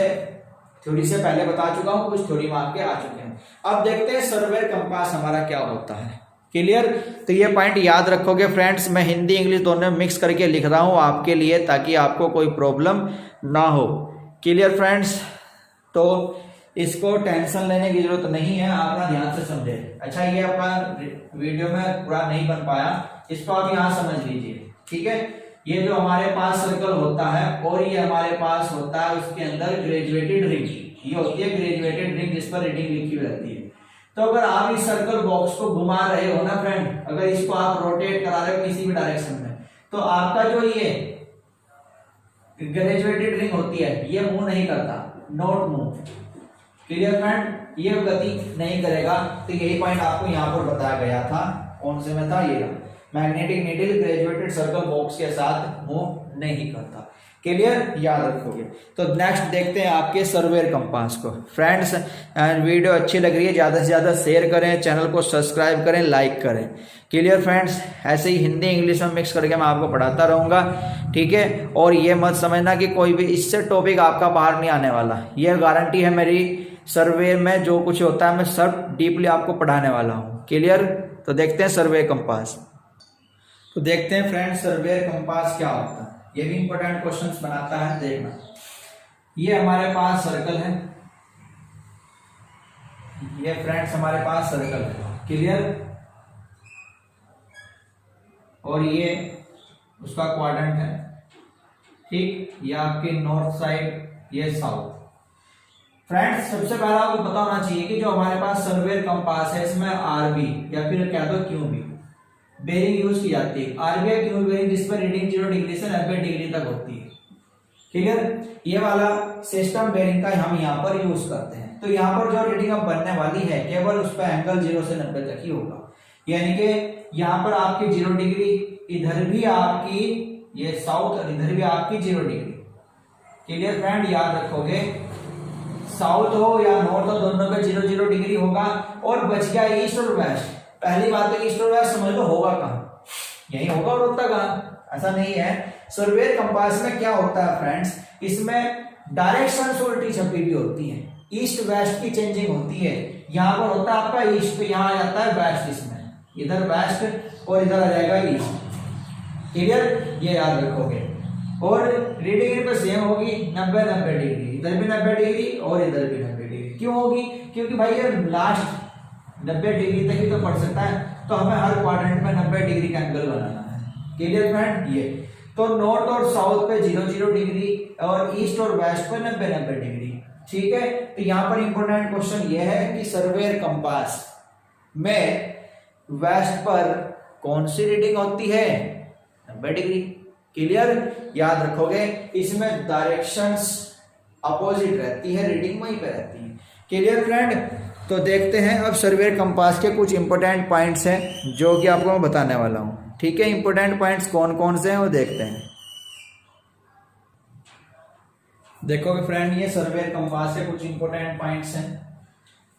थ्योरी से पहले बता चुका हूं, कुछ थ्योरी मार्क के आ चुके हैं। अब देखते हैं सर्वेयर कंपास हमारा क्या होता है। क्लियर। तो ये पॉइंट याद रखोगे फ्रेंड्स, मैं हिंदी इंग्लिश दोनों मिक्स करके लिख रहा हूं आपके लिए, ताकि आपको कोई प्रॉब्लम ना हो। Clear friends. तो इसको टेंशन लेने की जरूरत नहीं है, आप ना ध्यान से समझे। अच्छा, ये आपका वीडियो में पूरा नहीं बन पाया, इसको आप यहाँ समझ लीजिए, ठीक है। ये जो हमारे पास सर्कल होता है और ये हमारे पास होता है उसके अंदर ग्रेजुएटेड रिंग, ये होती है ग्रेजुएटेड रिंग जिस पर रीडिंग लिखी हुई रहती है। तो अगर आप इस सर्कल बॉक्स को घुमा रहे हो ना फ्रेंड, अगर इसको आप रोटेट करा रहे हो किसी भी डायरेक्शन में, तो आपका जो ये ग्रेजुएटेड रिंग होती है ये मूव नहीं करता, नॉट मूव। क्लियर फ्रेंड, ये गति नहीं करेगा। तो यही पॉइंट आपको यहाँ पर बताया गया था, कौन से में था, ये magnetic needle graduated circle box के साथ मूव नहीं करता। क्लियर, याद रखोगे। तो नेक्स्ट देखते हैं आपके सर्वेयर कंपास को। फ्रेंड्स वीडियो अच्छी लग रही है ज़्यादा से ज़्यादा शेयर करें, चैनल को सब्सक्राइब करें, लाइक करें। क्लियर फ्रेंड्स, ऐसे ही हिंदी इंग्लिश में मिक्स करके मैं आपको पढ़ाता रहूँगा, ठीक है। और ये मत समझना कि कोई भी इससे टॉपिक आपका बाहर नहीं आने वाला, ये गारंटी है मेरी। सर्वे में जो कुछ होता है मैं सब डीपली आपको पढ़ाने वाला हूँ। क्लियर, तो देखते हैं सर्वे कंपास। तो देखते हैं फ्रेंड्स सर्वेयर कंपास क्या होता है, ये भी इंपॉर्टेंट क्वेश्चंस बनाता है, देखना। ये हमारे पास सर्कल है, ये फ्रेंड्स हमारे पास सर्कल है। क्लियर, और ये उसका क्वाड्रेंट है, ठीक। ये आपकी नॉर्थ साइड, ये साउथ। फ्रेंड्स सबसे पहला आपको पता होना चाहिए कि जो हमारे पास सर्वेयर कंपास है इसमें आरबी या फिर कह दो क्यूबी बेरिंग यूज की जाती है। आरबी या क्यूबी बेरिंग जिस पर रीडिंग 0 डिग्री से 90 डिग्री तक होती है। क्लियर, ये वाला सिस्टम बेरिंग का हम यहाँ पर यूज करते हैं। तो यहाँ पर जो रीडिंग अब बनने वाली है केवल उस पर एंगल 0 से 90 तक ही होगा, यानी कि यहाँ पर आपकी 0 डिग्री, इधर भी आपकी ये साउथ और इधर भी आपकी 0 डिग्री। क्लियर फ्रेंड, याद रखोगे साउथ हो या नॉर्थ हो दोनों पे 0 डिग्री होगा। और बच गया ईस्ट और वेस्ट। पहली बात है ईस्ट और वेस्ट समझ लो होगा कहाँ, यही होगा और होता कहाँ, ऐसा नहीं है। सर्वेयर कंपास में क्या होता है फ्रेंड्स, इसमें डायरेक्शंस उल्टी छपी भी होती है, ईस्ट वेस्ट की चेंजिंग होती है। यहाँ पर होता है आपका ईस्ट, तो यहाँ आ जाता है वेस्ट, इसमें इधर वेस्ट और इधर आ जाएगा ईस्ट। क्लियर, ये याद रखोगे। और रीडिंग इन पर सेम होगी 90 डिग्री, इधर भी 90 डिग्री और इधर भी 90 डिग्री। क्यों होगी, क्योंकि भाई ये लास्ट 90 डिग्री तक ही तो पड़ सकता है, तो हमें हर क्वाड्रेंट में 90 डिग्री का एंगल बनाना है। क्लियर फ्रेंड, ये तो नॉर्थ और साउथ पे 0 डिग्री और ईस्ट और वेस्ट पे 90 डिग्री, ठीक है। तो यहाँ पर इंपॉर्टेंट क्वेश्चन ये है कि सर्वेयर कंपास में वेस्ट पर कौन सी रीडिंग होती है, 90 डिग्री। क्लियर, याद रखोगे। इसमें डायरेक्शंस अपोजिट रहती है, रीडिंग वहीं पे रहती है। क्लियर फ्रेंड, तो देखते हैं अब सर्वेयर कंपास के कुछ इंपॉर्टेंट पॉइंट्स हैं जो कि आपको मैं बताने वाला हूं, ठीक है। इंपॉर्टेंट पॉइंट्स कौन कौन से हैं वो देखते हैं। देखोगे फ्रेंड, ये सर्वेयर कंपास के कुछ इंपॉर्टेंट पॉइंट्स हैं।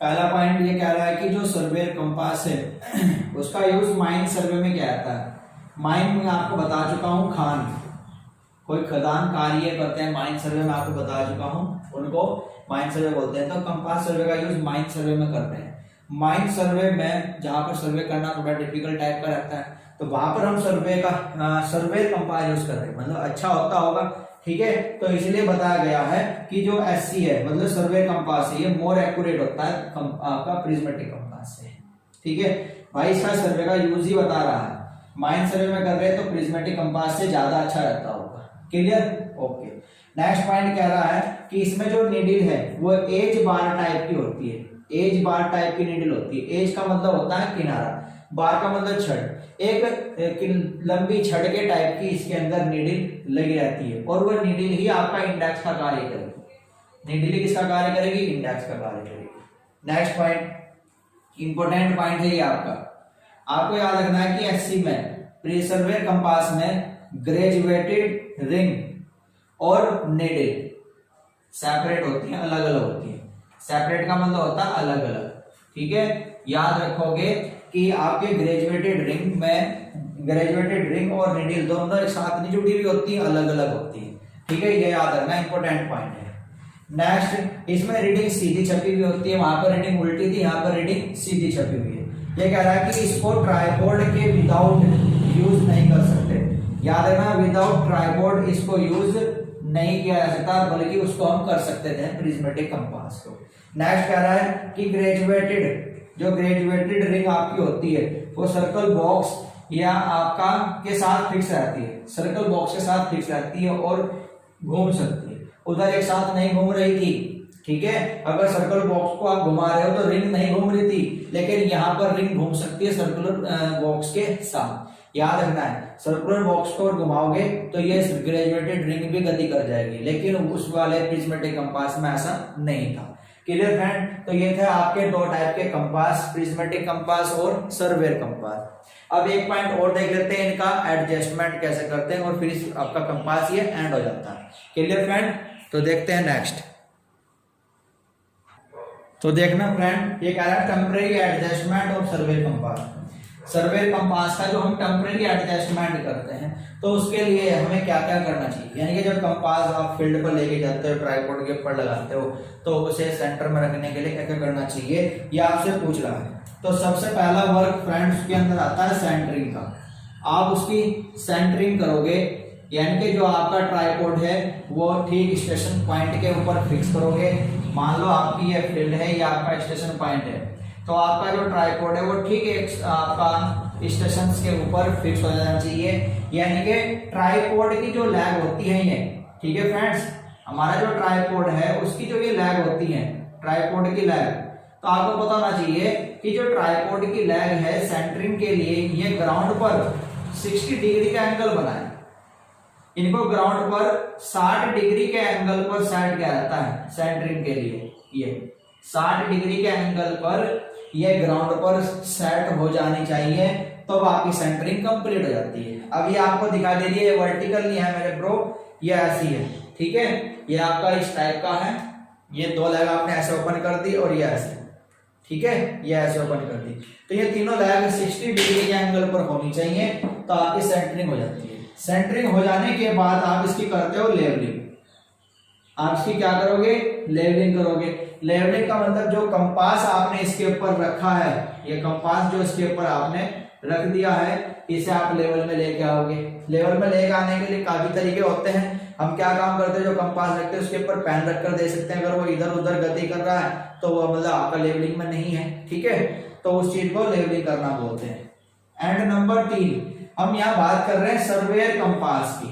पहला पॉइंट ये कह रहा है कि जो सर्वेयर कंपास है उसका यूज माइन सर्वे में क्या आता है। माइन में आपको बता चुका हूं, खान कोई खदान कार्य करते हैं, माइन सर्वे में आपको बता चुका हूं, उनको माइन सर्वे बोलते हैं। तो कंपास सर्वे का यूज माइन सर्वे में करते हैं। माइन सर्वे में जहां पर सर्वे करना थोड़ा डिफिकल्ट टाइप का रहता है, तो वहां पर हम सर्वेयर कंपास यूज कर रहे हैं, मतलब अच्छा होता होगा, ठीक है। तो इसलिए बताया गया है कि जो एससी है मतलब सर्वेयर कंपास है, ये मोर एक्यूरेट होता है आपका प्रिज्मेटिक कंपास से, ठीक है। भाई इसका सर्वे का यूज ही बता रहा है, माइन सर्वे में कर रहे हैं तो प्रिज्मेटिक कंपास से ज्यादा अच्छा रहता होगा। Clear, okay. नेक्स्ट पॉइंट कह रहा है कि इसमें जो नीडल है वो एज बार टाइप की होती है, एज बार टाइप की नीडल होती है। एज का मतलब होता है किनारा, बार का मतलब छड़, एक लंबी छड़ के टाइप की इसके अंदर नीडल लगी रहती है, और वो नीडल ही आपका इंडेक्स का कार्य करेगी। नीडल ही किसका कार्य करेगी, इंडेक्स का कार्य करेगी। नेक्स्ट पॉइंट, इंपॉर्टेंट पॉइंट है ये आपको याद रखना है कि एससी में सर्वेयर कंपास में ग्रेजुएटेड रिंग और नीडल सेपरेट होती है, अलग अलग होती है। सेपरेट का मतलब होता है अलग अलग, ठीक है। याद रखोगे कि आपके ग्रेजुएटेड रिंग और नीडल दोनों एक साथ नहीं जुड़ी हुई होती है, अलग अलग होती है, ठीक है। ये याद रखना इंपॉर्टेंट पॉइंट है। नेक्स्ट, इसमें रीडिंग सीधी छपी हुई होती है, वहां पर रीडिंग उल्टी थी, यहाँ पर रीडिंग सीधी छपी हुई है। ये कह रहा है कि इसको ट्राइपॉड के विदाउट यूज नहीं कर सकते। याद रखना, विदाउट ट्राइपॉड इसको यूज नहीं किया जा सकता, बल्कि उसको हम कर सकते थे प्रिज्मेटिक कंपास को। नेक्स्ट कह रहा है कि ग्रेजुएटेड रिंग आपकी होती है वो सर्कल बॉक्स या आपका के साथ फिक्स रहती है, सर्कल बॉक्स के साथ फिक्स रहती है और घूम सकती है। उधर एक साथ नहीं घूम रही थी, ठीक है। अगर सर्कल बॉक्स को आप घुमा रहे हो तो रिंग नहीं घूम रही थी, लेकिन यहाँ पर रिंग घूम सकती है सर्कुलर बॉक्स के साथ। याद रखना है, सर्कुलर बॉक्स को घुमाओगे तो ये ग्रेजुएटेड रिंग भी गति कर जाएगी, लेकिन उस वाले प्रिज्मेटिक कंपास में ऐसा नहीं था। Clear friend? तो ये थे आपके दो टाइप के कंपास, प्रिज्मेटिक कंपास और सर्वेयर कंपास। अब एक पॉइंट और देख लेते हैं, इनका एडजस्टमेंट कैसे करते हैं और फिर आपका कंपास ये एंड हो जाता है। Clear friend? तो देखते हैं नेक्स्ट। तो देखना फ्रेंड, ये कह रहा है temporary adjustment of surveyor compass. Surveyor compass का जो हम टेम्परेरी एडजस्टमेंट करते हैं तो उसके लिए हमें क्या क्या करना चाहिए। यानी कि जब कंपास आप फील्ड पर लेके जाते हो, ट्राइपॉड के ऊपर लगाते हो, तो उसे सेंटर में रखने के लिए क्या क्या करना चाहिए ये आपसे पूछ रहा है। तो सबसे पहला वर्क फ्रेंड उसके अंदर आता है सेंटरिंग का। आप उसकी सेंटरिंग करोगे, यानी कि जो आपका ट्राइपॉड है वो ठीक स्टेशन पॉइंट के ऊपर फिक्स करोगे। मान लो आपकी ये फील्ड है, ये आपका स्टेशन पॉइंट है, तो आपका जो ट्राइपॉड है वो ठीक एक आपका स्टेशन के ऊपर फिक्स हो जाना चाहिए। यानी कि ट्राइपॉड की जो लैग होती है ये, ठीक है फ्रेंड्स, हमारा जो ट्राइपॉड है उसकी जो ये लैग होती है, ट्राइपॉड की लैग, तो आपको पता होना चाहिए कि जो ट्राइपॉड की लैग है सेंटरिंग के लिए ये ग्राउंड पर 60 डिग्री का एंगल बनाए। इनको ग्राउंड पर 60 डिग्री के एंगल पर सेट किया जाता है सेंटरिंग के लिए। ये 60 डिग्री के एंगल पर ये ग्राउंड पर सेट हो जानी चाहिए, तो अब आपकी सेंटरिंग कंप्लीट हो जाती है। अब ये आपको दिखा दे रही है, ये वर्टिकल नहीं है मेरे ब्रो, ये ऐसी है, ठीक है। ये आपका इस टाइप का है, ये दो लैग आपने ऐसे ओपन कर दी और ये ऐसे, ठीक है, ये ऐसे ओपन कर दी। तो ये तीनों लैग 60 डिग्री के एंगल पर होनी चाहिए, तो आपकी सेंटरिंग हो जाती है। सेंटरिंग हो जाने के बाद आप इसकी करते हो लेवलिंग। आप इसकी क्या करोगे? लेवलिंग करोगे। लेवलिंग का मतलब जो कंपास आपने इसके ऊपर रखा है, ये कंपास जो इसके ऊपर आपने रख दिया है, इसे आप लेवल में लेके आओगे। लेवल में लेके आने के लिए काफी तरीके होते हैं। हम क्या काम करते हैं, जो कंपास रखते हैं उसके ऊपर पेन रखकर दे सकते हैं। अगर वो इधर उधर गति कर रहा है तो वो मतलब आपका लेवलिंग में नहीं है, ठीक है, तो उस चीज को लेवलिंग करना बोलते हैं। एंड नंबर 3, हम यहाँ बात कर रहे हैं सर्वेयर कंपास की।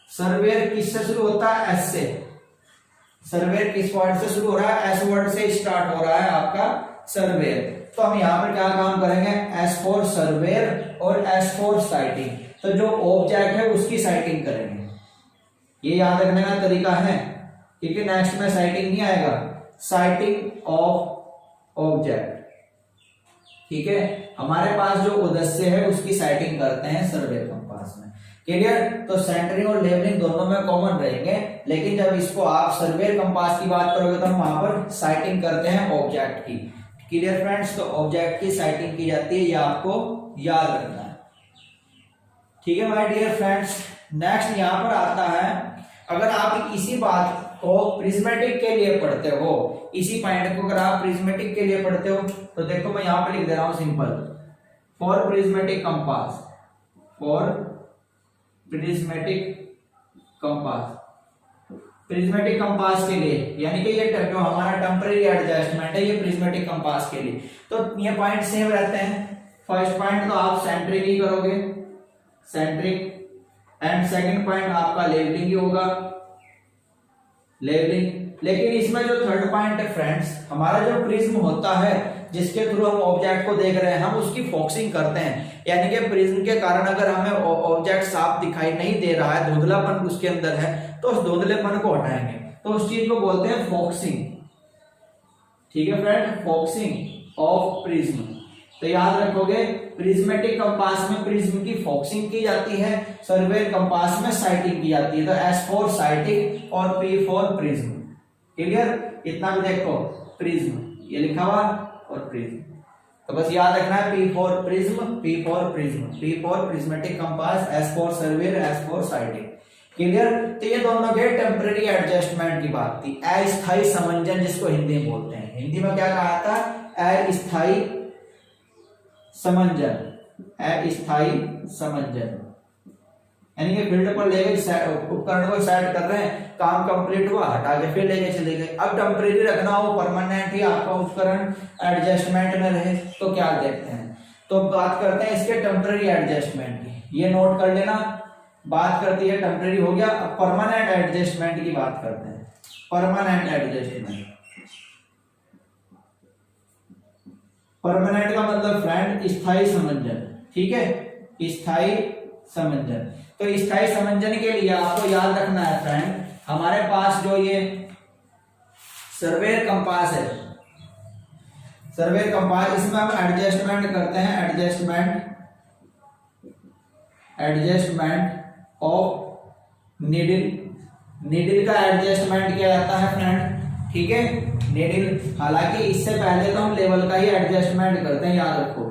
सर्वेयर किससे शुरू होता है? एस से। सर्वेयर किस वर्ड से शुरू हो रहा है? एस वर्ड से स्टार्ट हो रहा है आपका सर्वेयर। तो हम यहाँ पर क्या काम करेंगे? एस फॉर सर्वेयर और एस फॉर साइटिंग। तो जो ऑब्जेक्ट है उसकी साइटिंग करेंगे। ये याद रखने का तरीका है, क्योंकि नेक्स्ट में साइटिंग नहीं आएगा। साइटिंग ऑफ ऑब्जेक्ट, ठीक है। हमारे पास जो उद्देश्य है उसकी साइटिंग करते हैं सर्वेयर कंपास में। क्लियर? तो सेंटरिंग और लेवलिंग दोनों में कॉमन रहेंगे, लेकिन जब इसको आप सर्वेयर कंपास की बात करोगे तो हम वहां पर साइटिंग करते हैं ऑब्जेक्ट की। Clear friends? तो ऑब्जेक्ट की साइटिंग की जाती है, ये आपको याद रखना है, ठीक है माय डियर फ्रेंड्स। नेक्स्ट यहां पर आता है, अगर आप इसी बात को प्रिज्मेटिक के लिए पढ़ते हो, इसी पॉइंट को अगर आप प्रिज्मेटिक के लिए पढ़ते हो, तो देखो मैं यहां पर लिख दे रहा हूं simple, for prismatic compass, for prismatic compass. Prismatic compass के लिए, यानी कि ये जो हमारा टेम्परेरी एडजस्टमेंट है, ये प्रिज्मेटिक कंपास के लिए, तो ये पॉइंट सेम रहते हैं। फर्स्ट पॉइंट तो आप सेंट्रिक ही करोगे, सेंट्रिक, एंड सेकंड पॉइंट आपका लेवलिंग ही होगा, लेवलिंग। लेकिन इसमें जो थर्ड पॉइंट है फ्रेंड्स, हमारा जो प्रिज्म होता है जिसके थ्रू हम ऑब्जेक्ट को देख रहे हैं, हम उसकी फोकसिंग करते हैं। यानी कि प्रिज्म के कारण अगर हमें ऑब्जेक्ट साफ दिखाई नहीं दे रहा है, धुंधलापन उसके अंदर है, तो उस धुंधलेपन को हटाएंगे, तो उस चीज को बोलते हैं फोकसिंग, ठीक है फ्रेंड, फोकसिंग ऑफ प्रिज्म। तो याद रखोगे, प्रिज्मेटिक कंपास में प्रिज्म की फोकसिंग की जाती है, सर्वेयर कंपास में साइटिंग की जाती है। तो एस फॉर साइटिंग और पी फॉर प्रिज्म। क्लियर? इतना भी देखो, प्रिज्म ये लिखा हुआ और प्रिज्म, तो बस याद रखना है P for prism, P for prism, P for prismatic compass, S for surveyor, S for sighting. Clear? तो ये दोनों के टेम्परेरी एडजस्टमेंट की बात थी। अस्थायी समंजन जिसको हिंदी में बोलते हैं, हिंदी में क्या कहा था? अस्थायी समंजन, अस्थायी समंजन। यानी कि फील्ड पर लेके उपकरण को सेट कर रहे हैं, काम कंप्लीट हुआ, हटा के फिर लेके चले गए। अब टेम्परेरी रखना हो, परमानेंट ही आपका उपकरण एडजस्टमेंट में रहे, तो क्या देखते हैं? तो बात करते हैं इसके टेम्पररी एडजस्टमेंट की, ये नोट कर लेना। बात करती है टेम्पररी हो गया, अब परमानेंट एडजस्टमेंट की बात करते हैं। परमानेंट एडजस्टमेंट, परमानेंट का मतलब फ्रेंड स्थायी समंजन, ठीक है, स्थायी समंजन। तो स्थायी समंजन के लिए आपको याद रखना है फ्रेंड, हमारे पास जो ये सर्वेयर कंपास है, सर्वेयर कंपास, इसमें हम एडजस्टमेंट करते हैं, एडजस्टमेंट ऑफ नीडल। नीडल का एडजस्टमेंट किया जाता है फ्रेंड, ठीक है, नीडल। हालांकि इससे पहले तो हम लेवल का ही एडजस्टमेंट करते हैं, याद रखो,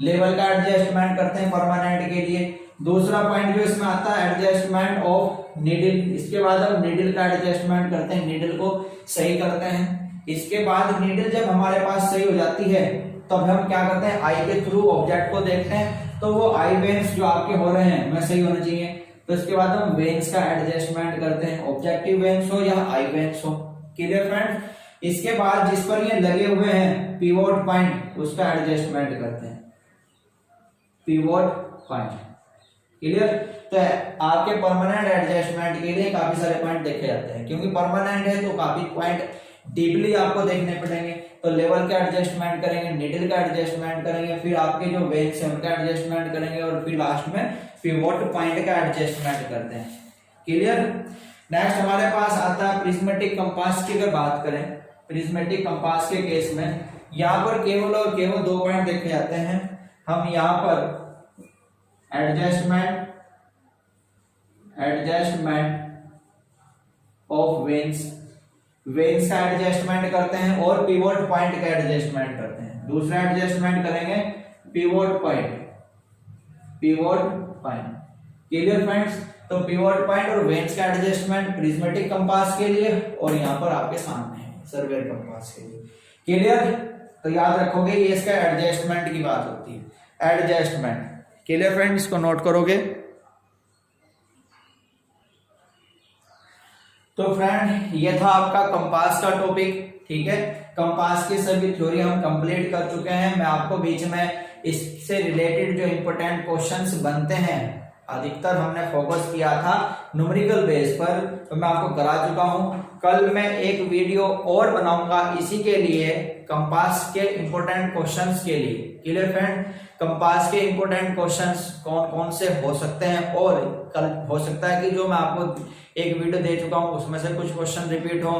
लेवल का एडजस्टमेंट करते हैं परमानेंट के लिए। दूसरा पॉइंट जो इसमें आता है एडजस्टमेंट ऑफ नीडल, इसके बाद हम नीडल का एडजस्टमेंट करते हैं, नीडल को सही करते हैं। इसके बाद नीडल जब हमारे पास सही हो जाती है तब हम क्या करते हैं, आई के थ्रू ऑब्जेक्ट को देखते हैं, तो वो आई वेन्स जो आपके हो रहे हैं वह सही होना चाहिए। तो इसके बाद हम वेन्स का एडजस्टमेंट करते हैं, ऑब्जेक्टिव वेन्स हो या आई वेन्स हो। Clear friend? इसके बाद जिस पर ये लगे हुए हैं पिवोट पॉइंट, उसका एडजस्टमेंट करते हैं, पिवोट पॉइंट। क्लियर? तो आपके परमानेंट एडजस्टमेंट के लिए काफी सारे पॉइंट देखे जाते हैं, क्योंकि परमानेंट है तो काफी पॉइंट डीपली आपको देखने पड़ेंगे। तो लेवल का एडजस्टमेंट करेंगे, नीडल का एडजस्टमेंट करेंगे, फिर आपके जो वेन्स हैं उनका एडजस्टमेंट करेंगे, और फिर लास्ट में पिवोट पॉइंट का एडजस्टमेंट करते हैं। क्लियर? नेक्स्ट हमारे पास आता है प्रिज्मेटिक कंपास की। अगर बात करें प्रिज्मेटिक कंपास के केस में, यहाँ पर केवल और केवल दो पॉइंट देखे जाते हैं। हम यहाँ पर एडजस्टमेंट ऑफ वेन्स, वेन्स का एडजस्टमेंट करते हैं और पिवोट पॉइंट का एडजस्टमेंट करते हैं। दूसरा एडजस्टमेंट करेंगे pivot point, pivot point. Clear friends? तो पिवोट पॉइंट और वेन्स का एडजस्टमेंट प्रिज्मेटिक कंपास के लिए, और यहाँ पर आपके सामने है सर्वेयर कंपास के लिए। क्लियर? तो याद रखोगे ये इसका एडजस्टमेंट की बात होती है, एडजस्टमेंट। Clear friends? इसको नोट करोगे। तो फ्रेंड ये था आपका कंपास का टॉपिक, ठीक है। कंपास की सभी थ्योरी हम कंप्लीट कर चुके हैं। मैं आपको बीच में इससे रिलेटेड जो इंपॉर्टेंट क्वेश्चंस बनते हैं अधिकतर हमने फोकस किया था न्यूमेरिकल बेस पर, तो मैं आपको करा चुका हूं। कल मैं एक वीडियो और बनाऊंगा इसी के लिए, कंपास के इंपॉर्टेंट क्वेश्चंस के लिए। Clear friend? कंपास के इंपॉर्टेंट क्वेश्चंस कौन कौन से हो सकते हैं, और कल हो सकता है कि जो मैं आपको एक वीडियो दे चुका हूं उसमें से कुछ क्वेश्चन रिपीट हो,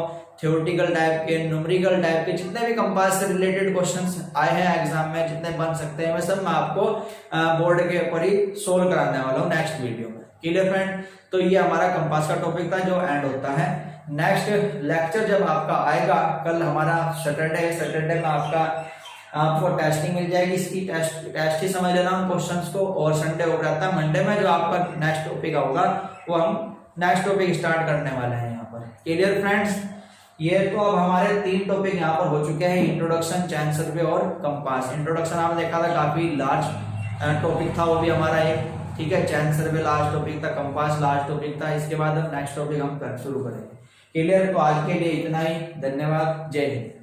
थ्योरेटिकल टाइप के, न्यूमेरिकल टाइप के, जितने भी कंपास से रिलेटेड क्वेश्चंस आए हैं एग्जाम में, जितने बन सकते हैं, वह सब मैं आपको बोर्ड के ऊपर ही सोल्व कराने वाला हूँ नेक्स्ट वीडियो में। Clear friend? तो ये हमारा कंपास का टॉपिक था जो एंड होता है। नेक्स्ट लेक्चर जब आपका आएगा, कल हमारा सैटरडे में आपको टेस्टिंग मिल जाएगी, इसकी टेस्ट ही समझ लेना हम क्वेश्चंस को, और संडे हो जाता है। मंडे में जो आपका नेक्स्ट टॉपिक होगा वो हम नेक्स्ट टॉपिक स्टार्ट करने वाले हैं यहाँ पर। Clear friends? ये तो अब हमारे 3 टॉपिक यहाँ पर हो चुके हैं, इंट्रोडक्शन, चैन सर्वे और कंपास। इंट्रोडक्शन आपने देखा था काफी लार्ज टॉपिक था, वो भी हमारा एक, ठीक है। चैन सर्वे लास्ट टॉपिक था, कंपास लास्ट टॉपिक था। इसके बाद नेक्स्ट टॉपिक हम शुरू करेंगे। क्लियर? तो आज के लिए इतना ही, धन्यवाद, जय हिंद।